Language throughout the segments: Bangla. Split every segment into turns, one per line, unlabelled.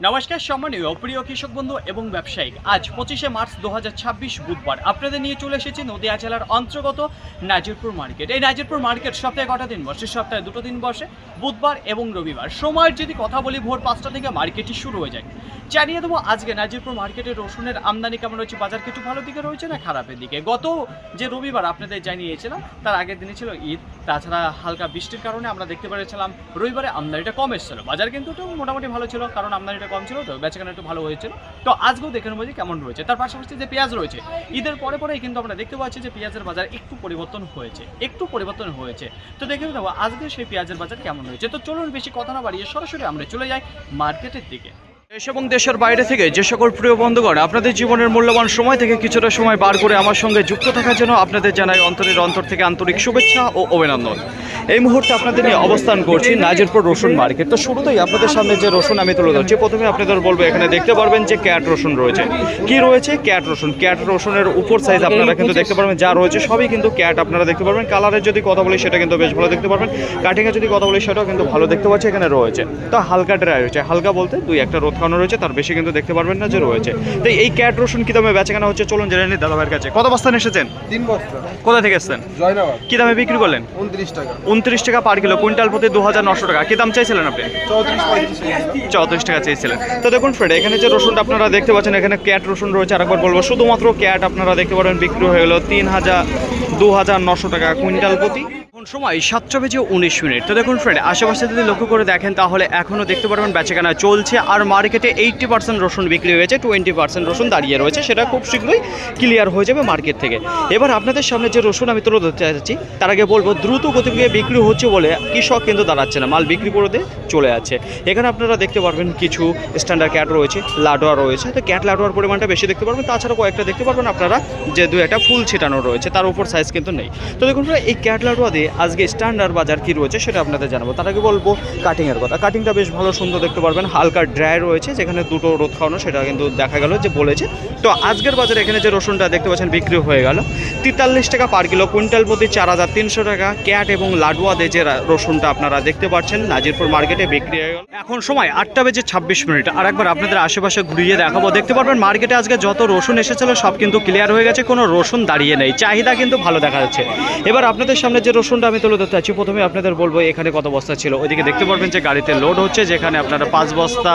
নমস্কার সম্মানীয় প্রিয় কৃষক বন্ধু এবং ব্যবসায়িক। আজ 25শে মার্চ 2026 বুধবার আপনাদের নিয়ে চলে এসেছি নদিয়া জেলার অন্তর্গত নাজিরপুর মার্কেট। এই নাজিরপুর মার্কেট সপ্তাহে কটা দিন বসে? সপ্তাহে দুটো দিন বসে, বুধবার এবং রবিবার। সময়ের যদি কথা বলি, ভোর 5টা থেকে মার্কেটটি শুরু হয়ে যায়। জানিয়ে দেবো আজকে নাজিরপুর মার্কেটের রসুনের আমদানি কেমন রয়েছে, বাজার কিছু ভালো দিকে রয়েছে না খারাপের দিকে। গত যে রবিবার আপনাদের জানিয়েছিলাম তার আগের দিনে ছিল ঈদ, তাছাড়া হালকা বৃষ্টির কারণে আমরা দেখতে পেরেছিলাম রবিবারে আমদানিটা কম এসেছিল। বাজার কিন্তু মোটামুটি ভালো ছিল, কারণ আমদানিটা কম ছিল, তো বেচাকেনা একটু ভালো হয়েছিল। তো আজকেও দেখে নেবো যে কেমন রয়েছে। তার পাশাপাশি যে পেঁয়াজ রয়েছে, ঈদের পরে পরেই কিন্তু আমরা দেখতে পাচ্ছি যে পেঁয়াজের বাজার একটু পরিবর্তন হয়েছে। তো দেখে নেবো আজকে সেই পেঁয়াজের বাজার কেমন রয়েছে। তো চলুন বেশি কথা না বাড়িয়ে সরাসরি আমরা চলে যাই মার্কেটের দিকে। দেশ এবং দেশের বাইরে থেকে যে সকল প্রিয় বন্ধুগণ আপনাদের জীবনের মূল্যবান সময় থেকে কিছুটা সময় বার করে আমার সঙ্গে যুক্ত থাকার জন্য আপনাদের জানাই অন্তর থেকে আন্তরিক শুভেচ্ছা ও অভিনন্দন। এই মুহূর্তে আপনাদের নিয়ে অবস্থান করছি নাজিরপুর রসুন মার্কেট। তো শুরুতেই আপনাদের সামনে যে রসুন আমি তুলে ধরছি, প্রথমে আপনাদের বলবো এখানে দেখতে পারবেন যে ক্যাট রসুন রয়েছে। কি রয়েছে? ক্যাট রসুনের উপর সাইজ আপনারা কিন্তু দেখতে পারবেন যা রয়েছে সবই কিন্তু ক্যাট আপনারা দেখতে পারবেন। কালারের যদি কথা বলি সেটা কিন্তু বেশ ভালো দেখতে পারবেন, কাটিংয়ে যদি কথা বলি সেটাও কিন্তু ভালো দেখতে পাচ্ছি এখানে রয়েছে। তো হালকা ড্রাই রয়েছে, হালকা বলতে দুই একটা রোদ খাওয়ানো রয়েছে, তার বেশি কিন্তু দেখতে পারবেন না যে রয়েছে। তো এই ক্যাট রসুন কি দামে বেচাকেনা হচ্ছে চলুন জেনে নিই দাদা ভাইয়ের কাছে। কত বস্তা এসেছেন?
3 বস্তা।
কোথা থেকে এসেছেন?
জয়নগর।
কি দামে বিক্রি করলেন?
29 টাকা।
29 টাকা পার কিলো, কুইন্টাল প্রতি 2900 টাকা। কি দাম চাইছিলেন আপনি?
34
টাকা চেয়েছিলেন। তো দেখুন ফ্রেন্ড, এখানে যে রসুনটা আপনারা দেখতে পাচ্ছেন এখানে ক্যাট রসুন রয়েছে। আরেকবার বলবো শুধুমাত্র ক্যাট আপনারা দেখতে পারেন বিক্রি হয়ে গেল 2900 টাকা কুইন্টাল প্রতি। সময় 7:19। তো দেখুন ফ্রেন্ড, আশেপাশে যদি লক্ষ্য করে দেখেন তাহলে এখনও দেখতে পারবেন বেচাকেনা চলছে। আর মার্কেটে 80% রসুন বিক্রি হয়েছে, 20% রসুন দাঁড়িয়ে রয়েছে। সেটা খুব শীঘ্রই ক্লিয়ার হয়ে যাবে মার্কেট থেকে। এবার আপনাদের সামনে যে রসুন আমি তুলে ধরতে চাচ্ছি তার আগে বলবো দ্রুত গতিবেগে বিক্রি হচ্ছে বলে কৃষক কিন্তু দাঁড়াচ্ছে না, মাল বিক্রি করে দিয়ে চলে যাচ্ছে। এখানে আপনারা দেখতে পারবেন কিছু স্ট্যান্ডার্ড ক্যাট রয়েছে, লাডোয়া রয়েছে। তো ক্যাট লাডোয়ার পরিমাণটা বেশি দেখতে পারবেন, তাছাড়া কয়েকটা দেখতে পারবেন আপনারা যে দু একটা ফুল ছিটানো রয়েছে, তার উপর সাইজ কিন্তু নেই। তো দেখুন এই ক্যাট লাডোয়া দিয়ে আজকে স্ট্যান্ডার্ড বাজার কি রয়েছে সেটা আপনাদের জানাবো। তার আগে বলবো কাটিংয়ের কথা। কাটিংটা বেশ ভালো সুন্দর দেখতে পারবেন, হালকা ড্রাই রয়েছে, যেখানে দুটো রোদ খাওয়ানো সেটা কিন্তু দেখা গেল যে বলেছে। তো আজকের বাজারে এখানে যে রসুনটা দেখতে পাচ্ছেন বিক্রি হয়ে গেল 43 টাকা পার কিলো, কুইন্টাল প্রতি 4300 টাকা। ক্যাট এবং লাডোয়া দিয়ে যে রসুনটা আপনারা দেখতে পাচ্ছেন নাজিরপুর মার্কেটে বিক্রি হয়ে গেল। এখন সময় 8:26। আর একবার আপনাদের আশেপাশে ঘুরিয়ে দেখাবো। দেখতে পারবেন মার্কেটে আজকে যত রসুন এসেছিল সব কিন্তু ক্লিয়ার হয়ে গেছে, কোনো রসুন দাঁড়িয়ে নেই, চাহিদা কিন্তু ভালো দেখা যাচ্ছে। এবার আপনাদের সামনে যে রসুনটা আমি তুলে ধরতে চাচ্ছি, প্রথমে আপনাদের বলবো এখানে কত বস্তা ছিল। ওইদিকে দেখতে পারবেন যে গাড়িতে লোড হচ্ছে, যেখানে আপনারা 5 বস্তা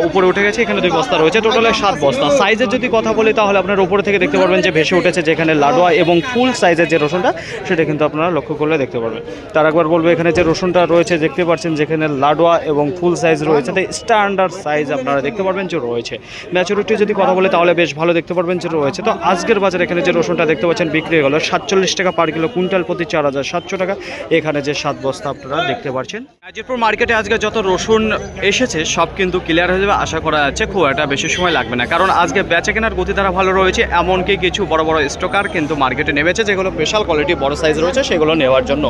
উপরে উঠে গেছে, এখানে 2 বস্তা রয়েছে, টোটালে 7 বস্তা। সাইজের যদি কথা বলি তাহলে আপনার উপরে থেকে দেখতে পারবেন যে ভেসে উঠেছে, যেখানে লাডোয়া এবং ফুল সাইজের যে রসুনটা সেটা কিন্তু আপনারা লক্ষ্য করলে দেখতে পারবেন। তার একবার বলবো এখানে যে রসুনটা রয়েছে দেখতে পাচ্ছেন যেখানে লাডোয়া এবং ফুল সাইজ রয়েছে, তাই স্ট্যান্ডার্ড সাইজ আপনারা দেখতে পারবেন যে রয়েছে। ম্যাচুরিটি যদি কথা বলে তাহলে বেশ ভালো দেখতে পারবেন যে রয়েছে। তো আজকের বাজারে এখানে যে রসুনটা দেখতে পাচ্ছেন বিক্রি হয়ে গেল 47 টাকা পার কিলো, কুইন্টাল প্রতি 4700 টাকা। এখানে যে 7 বস্তা আপনারা দেখতে পাচ্ছেন। নাজিরপুর মার্কেটে আজকে যত রসুন এসেছে সব কিন্তু ক্লিয়ার হয়ে যাবে, আশা করা যাচ্ছে খুব একটা বেশি সময় লাগবে না, কারণ আজকে বেচাকেনার গতিধারা ভালো রয়েছে। এমনকি কিছু বড় বড় স্টকার কিন্তু মার্কেটে নেমেছে, যেগুলো স্পেশাল কোয়ালিটি বড় সাইজ রয়েছে সেগুলো নেওয়ার জন্য।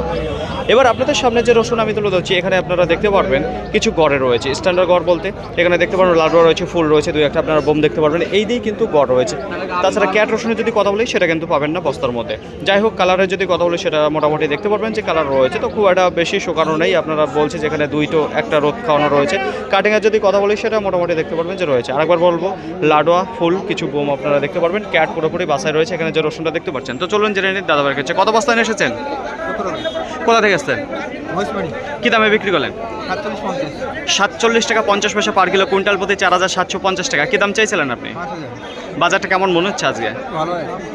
এবার আপনাদের সামনে যে রসুন আমি তুলে ধরছি এখানে আপনারা দেখতে পারবেন কিছু গড়ে রয়েছে। স্ট্যান্ডার্ড গড় বলতে এখানে দেখতে পারবেন লাডোয়া রয়েছে, ফুল রয়েছে, দুই একটা আপনারা বোম দেখতে পারবেন, এই দিয়েই কিন্তু গড় রয়েছে। তাছাড়া ক্যাট রসুনের যদি কথা বলি সেটা কিন্তু পাবেন না বস্তার মধ্যে। যাই হোক, কালারের যদি কথা বলি সেটা মোটামুটি দেখতে পারবেন যে কালার রয়েছে, তো খুব একটা বেশি শোকানো নেই। আপনারা বলছে যেখানে একটা রোদ খাওয়ানো রয়েছে। কাটিংয়ের যদি কথা বলি সেটা মোটামুটি দেখতে পারবেন যে রয়েছে। আরেকবার বলবো লাডোয়া ফুল কিছু বোম আপনারা দেখতে পারবেন, ক্যাট পুরোপুরি বাসায় রয়েছে এখানে যে রসুনটা দেখতে পাচ্ছেন। তো চলুন জেনে নিন দাদা ভাইয়ের কাছে। কত বস্তা এসেছেন? কোথা থেকে এসেছেন? কি দামে বিক্রি করলেন? 47 টাকা 50 পয়সা পার কিলো, কুইন্টাল প্রতি 4750 টাকা। কি দাম চাইছিলেন আপনি? বাজারটা কেমন মনে হচ্ছে আজকে?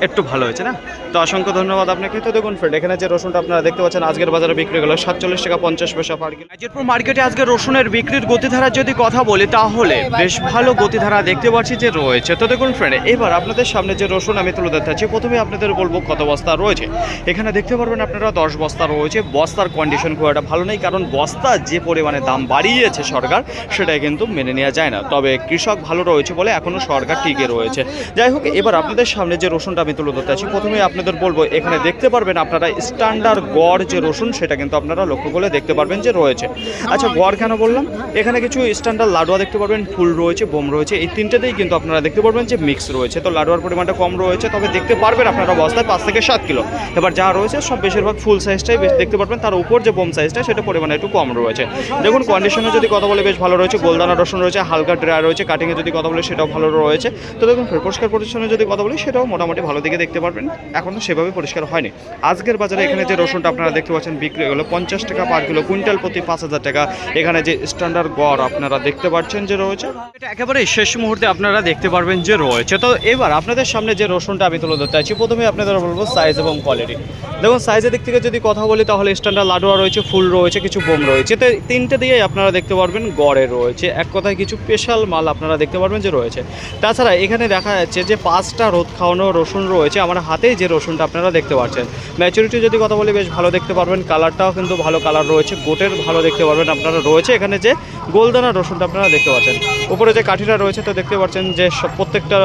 একটু ভালো হয়েছে না? তো অসংখ্য ধন্যবাদ আপনাকে। তো দেখুন ফ্রেন্ড, এখানে যে রসুনটা আপনারা দেখতে পাচ্ছেন আজকের বাজারে বিক্রি গেল 47 টাকা 50 পয়সা পার কিলো। নাজিরপুর মার্কেটে আজকে রসুনের বিক্রির গতিধারা যদি কথা বলি তাহলে বেশ ভালো গতিধারা দেখতে পাচ্ছি যে রয়েছে। তো দেখুন ফ্রেন্ড, এবার আপনাদের সামনে যে রসুন আমি তুলে ধরতে চাচ্ছি, প্রথমে আপনাদের বলবো কত বস্তা রয়েছে। এখানে দেখতে পারবেন আপনারা 10 বস্তা রয়েছে। বস্তার কন্ডিশন খুব একটা ভালো নেই, কারণ বস্তা যে পরিমাণে দাম বাড়িয়েছে সরকার সেটাই কিন্তু মেনে নেওয়া যায় না। তবে কৃষক ভালো রয়েছে বলে এখনও সরকার টিকে রয়েছে। যাই হোক, এবার আপনাদের সামনে যে রসুনটা আমি তুলে ধরতে চাচ্ছি, প্রথমে আপনাদের বলবো এখানে দেখতে পারবেন আপনারা স্ট্যান্ডার্ড গড় যে রসুন সেটা কিন্তু আপনারা লক্ষ্য করলে দেখতে পারবেন যে রয়েছে। আচ্ছা, গড় কেন বললাম? এখানে কিছু স্ট্যান্ডার্ড লাডোয়া দেখতে পারবেন, ফুল রয়েছে, বোম রয়েছে, এই তিনটেতেই কিন্তু আপনারা দেখতে পারবেন যে মিক্স রয়েছে। তো লাডোয়ার পরিমাণটা কম রয়েছে, তবে দেখতে পারবেন আপনারা বস্তায় 5 থেকে 7 কিলো। এবার যা রয়েছে সব বেশিরভাগ ফুল সাইজটাই দেখতে পারবেন, তার উপর যে বোম সাইজটা সেটা পরিমাণে একটু কম রয়েছে। দেখুন কন্ডিশনে যদি কথা বলে বেশ ভালো রয়েছে, গোলদানা রসুন রয়েছে, হালকা ড্রাই রয়েছে, কাটিংয়ে যদি কথা বলে সেটাও ভালো রয়েছে। তো দেখুন পরিষ্কার পরিচ্ছন্ন যদি কথা বলি সেটাও মোটামুটি ভালো দিকে দেখতে পারবেন, এখনও সেভাবে পরিষ্কার হয়নি। আজকের বাজারে এখানে যে রসুনটা আপনারা দেখতে পাচ্ছেন বিক্রি হলো 50 টাকা পার কিলো, কুইন্টাল প্রতি 5,000 টাকা। এখানে যে স্ট্যান্ডার্ড গড় আপনারা দেখতে পাচ্ছেন যে রয়েছে, এটা একেবারে শেষ মুহূর্তে আপনারা দেখতে পারবেন যে রয়েছে। তো এবার আপনাদের সামনে যে রসুনটা আমি তুলে ধরতে চাইছি, প্রথমে আপনাদের বলবো সাইজ এবং কোয়ালিটি। দেখুন সাইজের দিক থেকে যদি কথা বলি তাহলে স্ট্যান্ডার্ড লাডুয়া রয়েছে, ফুল রয়েছে, কিছু বোম রয়েছে। তো তিনটে দিয়েই আপনারা দেখতে পারবেন গড়ে রয়েছে, এক কথায় কিছু স্পেশাল মাল আপনারা দেখতে পারবেন যে রয়েছে। তাছাড়া এখানে দেখা যাচ্ছে যে 5টা রোদ খাওয়ানো রসুন রয়েছে আমার হাতেই যে রসুনটা আপনারা দেখতে পাচ্ছেন। ম্যাচুরিটি যদি কথা বলি বেশ ভালো দেখতে পারবেন, কালারটাও কিন্তু ভালো কালার রয়েছে, গোটের ভালো দেখতে পারবেন আপনারা রয়েছে। এখানে যে গোলদানা রসুনটা আপনারা দেখতে পাচ্ছেন, উপরে যে কাঠিটা রয়েছে তো দেখতে পাচ্ছেন যে প্রত্যেকটা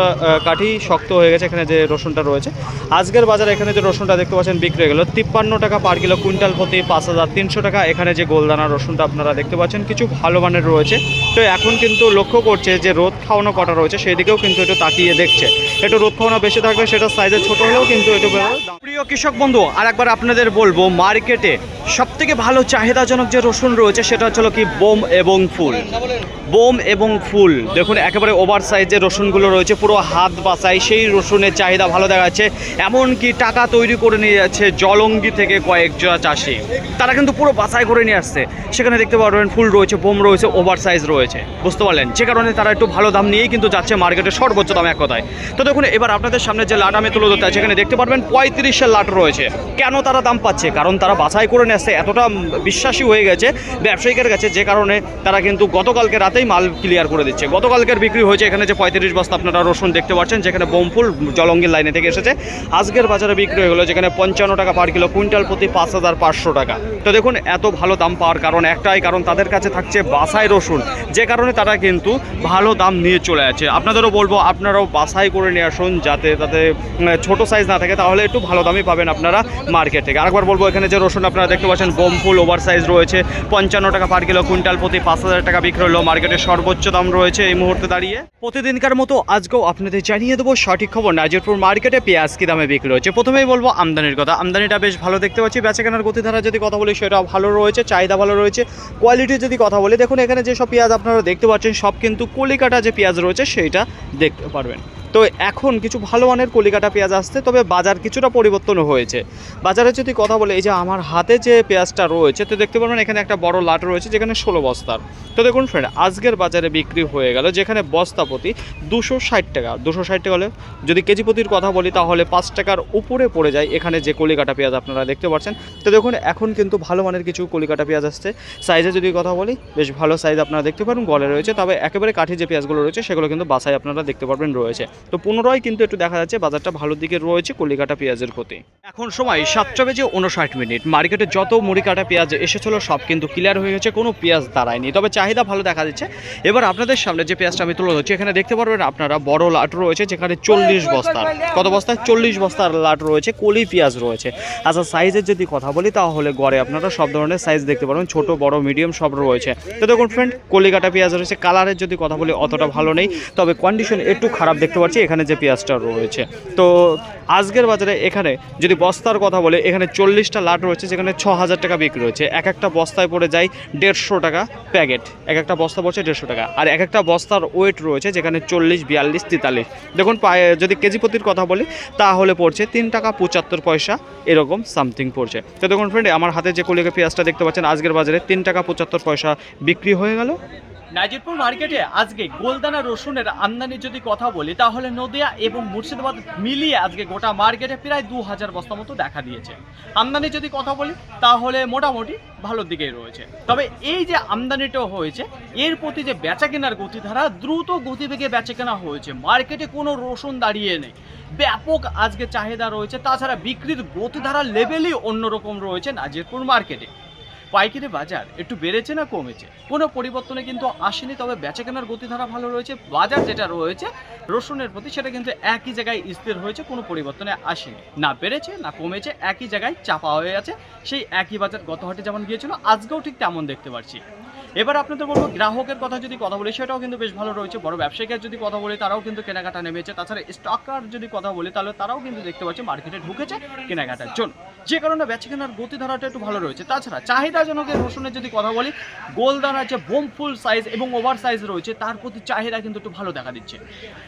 কাঠি শক্ত হয়ে গেছে। এখানে যে রসুনটা রয়েছে আজকের বাজারে এখানে যে রসুনটা দেখতে পাচ্ছেন বিক্রি হয়ে গেল 53 টাকা পার কিলো, কুইন্টাল প্রতি 5,300 টাকা। এখানে যে গোলদানা রসুনটা আপনারা দেখতে পাচ্ছেন কিছু ভালো মানের রয়েছে। তো এখন কিন্তু লক্ষ্য করছে যে রোদ খাওয়ানো কটা রয়েছে সেই দিকেও কিন্তু একটু তাকিয়ে দেখছে, একটু রোদ খাওয়ানো বেশি থাকবে, সেটা সাইজে ছোট হলেও কিন্তু একটু প্রিয় কৃষক বন্ধু আর একবার আপনাদের বলবো মার্কেটে সবথেকে ভালো চাহিদাজনক যে রসুন রয়েছে সেটা হচ্ছে কি বোম এবং ফুল। বোম এবং ফুল দেখুন একেবারে ওভার সাইজের রসুনগুলো রয়েছে, পুরো হাত বাছাই, সেই রসুনের চাহিদা ভালো দেখা যাচ্ছে। এমনকি টাকা তৈরি করে নিয়ে যাচ্ছে জলঙ্গি থেকে কয়েকজন চাষি, তারা কিন্তু পুরো বাছাই করে নিয়ে আসছে। সেখানে দেখতে পারবেন ফুল রয়েছে, বোম রয়েছে, ওভার সাইজ রয়েছে, বুঝতে পারলেন, যে কারণে তারা একটু ভালো দাম নিয়েই কিন্তু যাচ্ছে মার্কেটে, সর্বোচ্চ দাম এক কথায়। তো দেখুন এবার আপনাদের সামনে যে লাট আমি তুলে ধরতে আছে, এখানে দেখতে পারবেন 35-এর লাট রয়েছে। কেন তারা দাম পাচ্ছে? কারণ তারা বাছাই করে নিয়ে আসছে, এতটা বিশ্বাসী হয়ে গেছে ব্যবসায়িকের কাছে, যে কারণে তারা কিন্তু গতকালকে রাতেই মাল ক্লিয়ার করে দিচ্ছে। গতকালকের বিক্রি হয়েছে এখানে যে 35 বস্তা আপনারা রসুন দেখতে পাচ্ছেন, যেখানে বোমফুল জলঙ্গির লাইনে থেকে এসেছে। আজকের বাজারে বিক্রি হয়ে গেলো যেখানে 55 টাকা পার কিলো, কুইন্টাল প্রতি 5,500 টাকা। তো দেখুন এত ভালো দাম পাওয়ার কারণ একটাই, কারণ তাদের কাছে থাকছে বাছাই রসুন, যে কারণে তারা কিন্তু ভালো দাম নিয়ে চলে যাচ্ছে। আপনাদেরও বলবো আপনারাও বাছাই করে নিয়ে আসুন, যাতে তাতে ছোট সাইজ না থাকে, তাহলে একটু ভালো দামই পাবেন আপনারা মার্কেট থেকে। আরেকবার বলবো এখানে যে রসুন আপনারা দেখতে পাচ্ছেন বোমফুল ওভার সাইজ রয়েছে, 55 টাকা পার কিলো, কুইন্টাল প্রতি 5,000 টাকা বিক্রি হলো। মার্কেটের সর্বোচ্চ দাম রয়েছে এই মুহূর্তে দাঁড়িয়ে। প্রতিদিনকার মতো আজকেও আপনাদের জানিয়ে দেবো সঠিক খবর। নাজিরপুর মার্কেটে পেঁয়াজ কি দামে বিক্রি হচ্ছে। প্রথমেই বলবো আমদানির কথা, আমদানিটা বেশ ভালো দেখতে পাচ্ছি। বেচাকেনার গতিধারা যদি কথা বলি সেটাও ভালো রয়েছে, চাহিদা ভালো রয়েছে। কোয়ালিটি যদি কথা বলি দেখুন এখানে যেসব পেঁয়াজ আপনারা দেখতে পাচ্ছেন সব কিন্তু কলিকাটা যে পেঁয়াজ রয়েছে সেইটা দেখতে পারবেন। তো এখন কিছু ভালো মানের কলিকাটা পেঁয়াজ আসছে, তবে বাজার কিছুটা পরিবর্তন হয়েছে। বাজারে যদি কথা বলে এই যে আমার হাতে যে পেঁয়াজটা রয়েছে তো দেখতে পারবেন এখানে একটা বড় লাট রয়েছে যেখানে 16 বস্তার। তো দেখুন ফ্রেন্ড আজকের বাজারে বিক্রি হয়ে গেল যেখানে বস্তা প্রতি 260 টাকা। 260 টাকা হলে যদি কেজি প্রতির কথা বলি তাহলে 5 টাকার উপরে পড়ে যায় এখানে যে কলিকাটা পেঁয়াজ আপনারা দেখতে পাচ্ছেন। তো দেখুন এখন কিন্তু ভালো মানের কিছু কলিকাটা পেঁয়াজ আসছে। সাইজে যদি কথা বলি বেশ ভালো সাইজ আপনারা দেখতে পারেন, গলে রয়েছে। তবে একেবারে কাঠি যে পেঁয়াজগুলো রয়েছে সেগুলো কিন্তু বাছাই আপনারা দেখতে পারবেন রয়েছে। তো পুনরায় কিন্তু একটু দেখা যাচ্ছে বাজারটা ভালো দিকে রয়েছে কলিকাটা পেঁয়াজের প্রতি। এখন সময় 7:59। মার্কেটে যত মুড়ি কাটা পেঁয়াজ এসেছিল সব কিন্তু ক্লিয়ার হয়ে গেছে, কোনো পেঁয়াজ দাঁড়ায়নি, তবে চাহিদা ভালো দেখা যাচ্ছে। এবার আপনাদের সামনে যে পেঁয়াজটা আমি তুলে ধরছি এখানে দেখতে পারবেন আপনারা বড় লাট রয়েছে যেখানে 40 বস্তার, কত বস্তায় 40 বস্তার লাট রয়েছে, কলি পেঁয়াজ রয়েছে। আচ্ছা সাইজের যদি কথা বলি তাহলে গড়ে আপনারা সব ধরনের সাইজ দেখতে পারবেন, ছোট বড় মিডিয়াম সব রয়েছে। তো দেখুন ফ্রেন্ড কলিকাটা পেঁয়াজ রয়েছে, কালারের যদি কথা বলি অতটা ভালো নেই, তবে কন্ডিশন একটু খারাপ দেখতে পাচ্ছি এখানে যে পেঁয়াজটা রয়েছে। তো আজকের বাজারে এখানে যদি বস্তার কথা বলে এখানে 40টা লাট রয়েছে যেখানে 6,000 টাকা বিক্রি হচ্ছে। এক একটা বস্তায় পড়ে যায় 150 টাকা প্যাকেট, এক একটা বস্তা পড়ছে 150 টাকা। আর এক একটা বস্তার ওয়েট রয়েছে যেখানে 40, 42, 43। দেখুন যদি কেজি প্রতির কথা বলি তাহলে পড়ছে 3 টাকা 75 পয়সা এরকম সামথিং পড়ছে। তো দেখুন ফ্রেন্ড আমার হাতে যে কলিকা পেঁয়াজটা দেখতে পাচ্ছেন আজকের বাজারে 3 টাকা 75 পয়সা বিক্রি হয়ে গেল। নাজিরপুর মার্কেটে আজকে গোলদানা রসুনের আমদানির যদি কথা বলি তাহলে নদিয়া এবং মুর্শিদাবাদ মিলিয়ে আজকে গোটা মার্কেটে প্রায় 2000 বস্তা মতো দেখা দিয়েছে। আমদানি যদি কথা বলি তাহলে মোটামুটি ভালোর দিকেই রয়েছে। তবে এই যে আমদানিটা হয়েছে এর প্রতি যে বেচা কেনার গতিধারা দ্রুত গতিবেগে বেচা কেনা হয়েছে, মার্কেটে কোনো রসুন দাঁড়িয়ে নেই, ব্যাপক আজকে চাহিদা রয়েছে। তাছাড়া বিক্রির গতিধারা লেভেলই অন্যরকম রয়েছে নাজিরপুর মার্কেটে। পাইকারি বাজার একটু বেড়েছে না কমেছে, কোনো পরিবর্তনে কিন্তু আসেনি, তবে বেচাকেনার গতিধারা ভালো রয়েছে। বাজার যেটা রয়েছে রসুনের প্রতি সেটা কিন্তু একই জায়গায় স্থির হয়েছে, কোনো পরিবর্তনে আসেনি, না বেড়েছে না কমেছে, একই জায়গায় চাপা হয়ে আছে। সেই একই বাজার গত হাটে যেমন গিয়েছিল আজকেও ঠিক তেমন দেখতে পাচ্ছি। এবার আপনাদের বলবো গ্রাহকের কথা যদি কথা বলি সেটাও কিন্তু বেশ ভালো রয়েছে। বড় ব্যবসায়ীদের যদি কথা বলি তারাও কিন্তু কেনাকাটা নেমেছে। তাছাড়া স্টকার যদি কথা বলি তাহলে তারাও কিন্তু দেখতে পাচ্ছে মার্কেটে ঢুকেছে কেনাকাটার জন্য, যে কারণে বেচাকেনার গতিধারাটা একটু ভালো রয়েছে। তাছাড়া চাহিদাজনকের রসুনের যদি কথা বলি, গোলদানা যে বোমফুল সাইজ এবং ওভার সাইজ রয়েছে তার প্রতি চাহিদা কিন্তু একটু ভালো দেখা দিচ্ছে,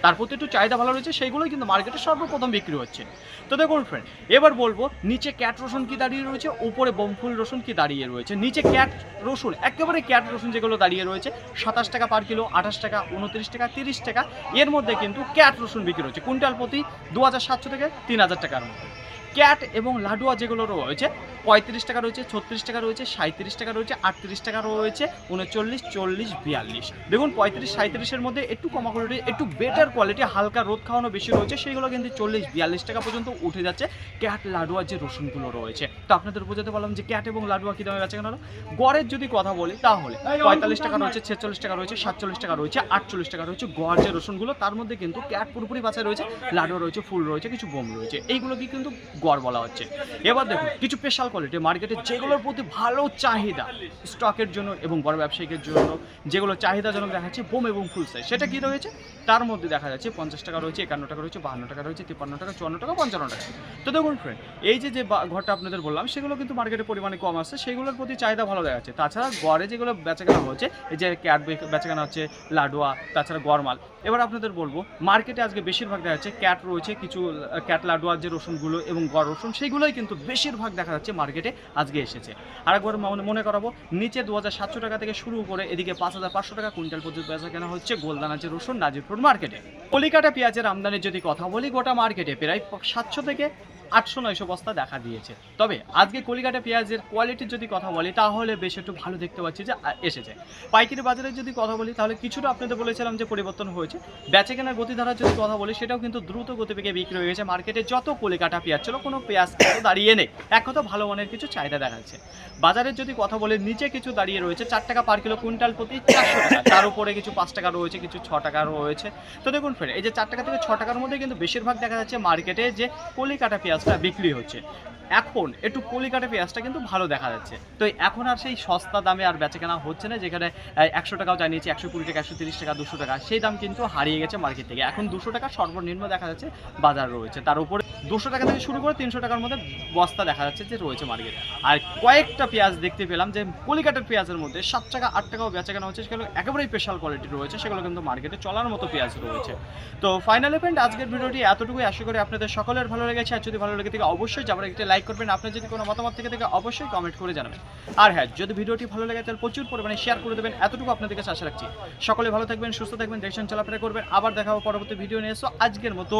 তার প্রতি একটু চাহিদা ভালো রয়েছে, সেইগুলোই কিন্তু মার্কেটে সর্বপ্রথম বিক্রি হচ্ছে। তো দেখুন ফ্রেন্ড, এবার বলবো নিচে ক্যাট রসুন কি দাঁড়িয়ে রয়েছে, উপরে বোমফুল রসুন কি দাঁড়িয়ে রয়েছে। নিচে ক্যাট রসুন, একেবারে ক্যাট রসুন যেগুলো দাঁড়িয়ে রয়েছে 27 টাকা পার কিলো, 28 টাকা, 29 টাকা, 30 টাকা, এর মধ্যে কিন্তু ক্যাট রসুন বিক্রি হচ্ছে কুইন্টাল প্রতি 2700 থেকে 3000 টাকার মধ্যে। ক্যাট এবং লাডুয়া যেগুলো রয়েছে 35 টাকা রয়েছে, 36 টাকা রয়েছে, 37 টাকা রয়েছে, 38 টাকা রয়েছে, 39, 40, 42। দেখুন 35-37-এর মধ্যে একটু কমা কোয়ালিটি, একটু বেটার কোয়ালিটি, হালকা রোদ খাওয়ানো বেশি রয়েছে, সেইগুলো কিন্তু 40-42 টাকা পর্যন্ত উঠে যাচ্ছে ক্যাট লাডুয়ার যে রসুনগুলো রয়েছে। তো আপনাদের বোঝাতে পারলাম যে ক্যাট এবং লাডুয়া কী দামে বেচা কেনা হলো। গড়ের যদি কথা বলি তাহলে 45 টাকা রয়েছে, 46 টাকা রয়েছে, 47 টাকা রয়েছে, 48 টাকা রয়েছে গড় যে রসুনগুলো, তার মধ্যে কিন্তু ক্যাট পুরোপুরি বাছাই রয়েছে, লাডুয়া রয়েছে, ফুল রয়েছে, কিছু বোম রয়েছে, এইগুলোকে কিন্তু গড় বলা হচ্ছে। এবার দেখুন কিছু স্পেশাল কোয়ালিটি মার্কেটে যেগুলোর প্রতি ভালো চাহিদা স্টকের জন্য এবং বড় ব্যবসায়ীদের জন্য, যেগুলো চাহিদাজনক দেখা যাচ্ছে বোম এবং ফুল সাইজ, সেটা কি রয়েছে তার মধ্যে দেখা যাচ্ছে 50 টাকা রয়েছে, 51 টাকা রয়েছে, 52 টাকা রয়েছে, 53 টাকা, 54 টাকা, 55 টাকা। তো দেখুন ফ্রেন্ড, এই যে ঘরটা আপনাদের বললাম সেগুলো কিন্তু মার্কেটে পরিমাণে কম আসছে, সেগুলোর প্রতি চাহিদা ভালো দেখা যাচ্ছে। তাছাড়া গড়ে যেগুলো বেচাকেনা হচ্ছে, এই যে ক্যাট বেচাকেনা হচ্ছে, লাডুয়া, তাছাড়া গড়মাল। এবার আপনাদের বলবো মার্কেটে আজকে বেশিরভাগ দেখা যাচ্ছে ক্যাট রয়েছে, কিছু ক্যাট লাডুয়ার যে রসুনগুলো এবং গড় রসুন সেইগুলোই কিন্তু বেশিরভাগ দেখা যাচ্ছে মার্কেটে আজকে এসেছে। আরেকবার মনে করাবো, নিচে 2700 টাকা থেকে শুরু করে এদিকে 5500 টাকা কুইন্টাল পর্যন্ত বেচা কেনা হচ্ছে গোলদানা যে রসুন নাজিরপুর মার্কেটে। কলিকাটা পেঁয়াজের আমদানির যদি কথা বলি, গোটা মার্কেটে প্রায় 700 থেকে 800-900 বস্তা দেখা দিয়েছে। তবে আজকে কলিকাটা পেঁয়াজের কোয়ালিটির যদি কথা বলি তাহলে বেশ একটু ভালো দেখতে পাচ্ছি যে এসেছে। পাইকারি বাজারে যদি কথা বলি তাহলে কিছুটা আপনাদের বলেছিলাম যে পরিবর্তন হয়েছে। বেচাকেনার গতিধারার যদি কথা বলি সেটাও কিন্তু দ্রুত গতিবেগে বিক্রি হয়ে গেছে। মার্কেটে যত কলিকাটা পেঁয়াজ ছিল কোনো পেঁয়াজ দাঁড়িয়ে নেই, এক কথা ভালো মানের কিছু চাহিদা দেখা যাচ্ছে। বাজারের যদি কথা বলি নিচে কিছু দাঁড়িয়ে রয়েছে 4 টাকা পার কিলো, কুইন্টাল প্রতি 400 টাকা, তার উপরে কিছু 5 টাকা রয়েছে, কিছু 6 টাকা রয়েছে। তো দেখুন ফ্রেন্ড, এই যে 4 টাকা থেকে 6 টাকার মধ্যে কিন্তু বেশিরভাগ দেখা যাচ্ছে মার্কেটে যে কলিকাটা পেঁয়াজটা বিক্রি হচ্ছে। এখন একটু কলিকাটা পেঁয়াজটা কিন্তু ভালো দেখা যাচ্ছে। তো এখন আর সেই সস্তা দামে আর বেচাকেনা হচ্ছে না, যেখানে 100 টাকাও জানিয়েছে, 120 টাকা, 130 টাকা, 200 টাকা, সেই দাম কিন্তু হারিয়ে গেছে মার্কেট থেকে। এখন 200 টাকা সর্বনিম্ন দেখা যাচ্ছে বাজার রয়েছে, তার উপরে 200 টাকা থেকে শুরু করে 300 টাকার মধ্যে বস্তা দেখা যাচ্ছে যে রয়েছে মার্কেটে। আর কয়েকটা পেঁয়াজ দেখতে পেলাম যে কলিকাটার পেঁয়াজের মধ্যে 7 টাকা 8 টাকাও বেচাকেনা হচ্ছে, সেগুলো একেবারেই স্পেশাল কোয়ালিটি রয়েছে, সেগুলো কিন্তু মার্কেটে চলার মতো পেঁয়াজ রয়েছে। তো ফাইনালি ফ্রেন্ড, আজকের ভিডিওটি এতটুকুই, আশা করি আপনাদের সকলের ভালো লেগেছে। আর যদি ভালো লেগে থাকে অবশ্যই যাবার একটা লাইক করবেন, আপনার যদি কোনো মতামত থেকে অবশ্যই কমেন্ট করে জানাবেন। আর হ্যাঁ, যদি ভিডিওটি ভালো লাগে তাহলে প্রচুর পরিমাণে শেয়ার করে দেবেন, এতটুকু আপনাদের কাছে আশা রাখছি। সকলে ভালো থাকবেন, সুস্থ থাকবেন, দেখছেন চলাফেরা করবেন। আবার দেখা হবে পরবর্তী ভিডিও নিয়ে। আজকের মতো